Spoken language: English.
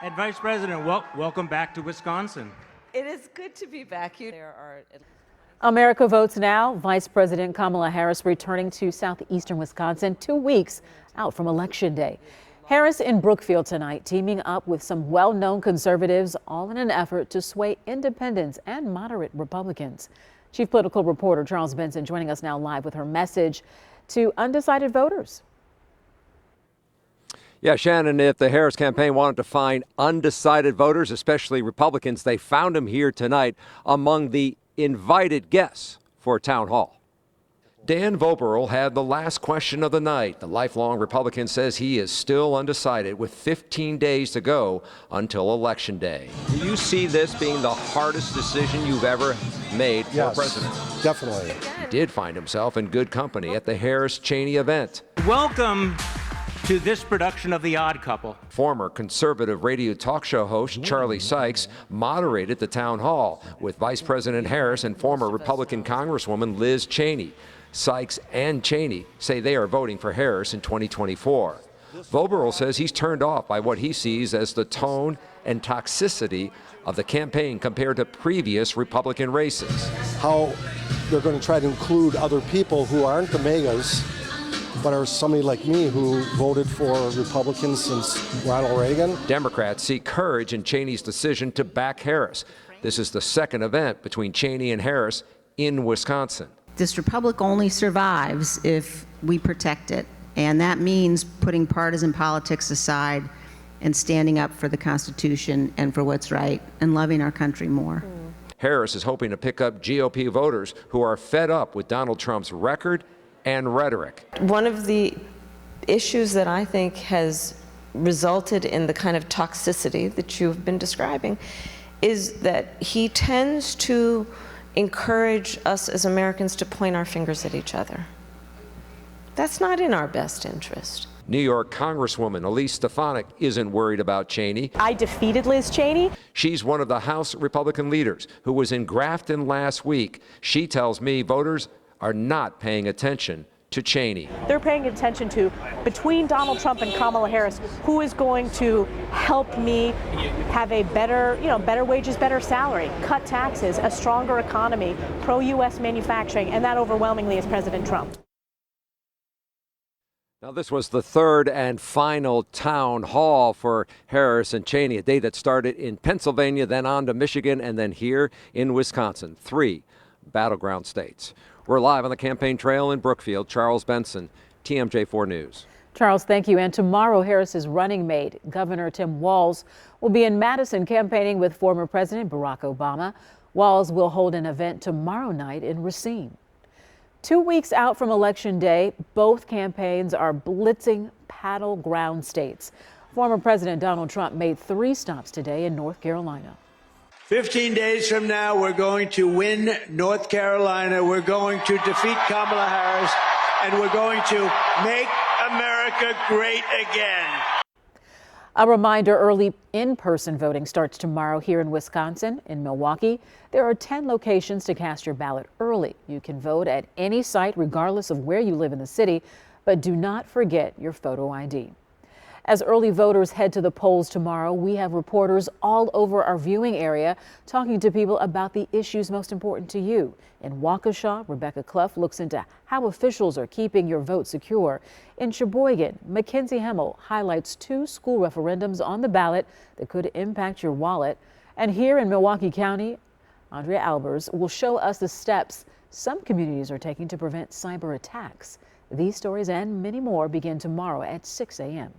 And Vice President, welcome back to Wisconsin. It is good to be back. America votes now. Vice President Kamala Harris returning to southeastern Wisconsin 2 weeks out from Election Day. Harris in Brookfield tonight, teaming up with some well-known conservatives, all in an effort to sway independents and moderate Republicans. Chief political reporter Charles Benson joining us now live with her message to undecided voters. Yeah, Shannon, if the Harris campaign wanted to find undecided voters, especially Republicans, they found them here tonight among the invited guests for town hall. Dan Voboril had the last question of the night. The lifelong Republican says he is still undecided with 15 days to go until Election Day. Do you see this being the hardest decision you've ever made for president? Definitely. He did find himself in good company at the Harris-Cheney event. Welcome to this production of The Odd Couple. Former conservative radio talk show host Charlie Sykes moderated the town hall with Vice President Harris and former Republican Congresswoman Liz Cheney. Sykes and Cheney say they are voting for Harris in 2024. Voboril says he's turned off by what he sees as the tone and toxicity of the campaign compared to previous Republican races. How they're going to try to include other people who aren't the megas, but are somebody like me who voted for Republicans since Ronald Reagan. Democrats see courage in Cheney's decision to back Harris. This is the second event between Cheney and Harris in Wisconsin. This republic only survives if we protect it, and that means putting partisan politics aside and standing up for the Constitution and for what's right and loving our country more. Harris is hoping to pick up GOP voters who are fed up with Donald Trump's record and rhetoric. One of the issues that I think has resulted in the kind of toxicity that you've been describing is that he tends to encourage us as Americans to point our fingers at each other. That's not in our best interest. New York Congresswoman Elise Stefanik isn't worried about Cheney. I defeated Liz Cheney. She's one of the House Republican leaders who was in Grafton last week. She tells me voters are not paying attention to Cheney. They're paying attention to, between Donald Trump and Kamala Harris, who is going to help me have a better, better wages, better salary, cut taxes, a stronger economy, pro-U.S. manufacturing, and that overwhelmingly is President Trump. Now, this was the third and final town hall for Harris and Cheney, a day that started in Pennsylvania, then on to Michigan, and then here in Wisconsin. 3 battleground states. We're live on the campaign trail in Brookfield. Charles Benson, TMJ4 News. Charles, thank you. And tomorrow, Harris's running mate, Governor Tim Walz, will be in Madison campaigning with former President Barack Obama. Walz will hold an event tomorrow night in Racine. 2 weeks out from Election Day, both campaigns are blitzing battleground states. Former President Donald Trump made 3 stops today in North Carolina. 15 days from now, we're going to win North Carolina. We're going to defeat Kamala Harris, and we're going to make America great again. A reminder, early in-person voting starts tomorrow here in Wisconsin. In Milwaukee, there are 10 locations to cast your ballot early. You can vote at any site regardless of where you live in the city, but do not forget your photo ID. As early voters head to the polls tomorrow, we have reporters all over our viewing area talking to people about the issues most important to you. In Waukesha, Rebecca Clough looks into how officials are keeping your vote secure. In Sheboygan, Mackenzie Hemmel highlights 2 school referendums on the ballot that could impact your wallet. And here in Milwaukee County, Andrea Albers will show us the steps some communities are taking to prevent cyber attacks. These stories and many more begin tomorrow at 6 a.m.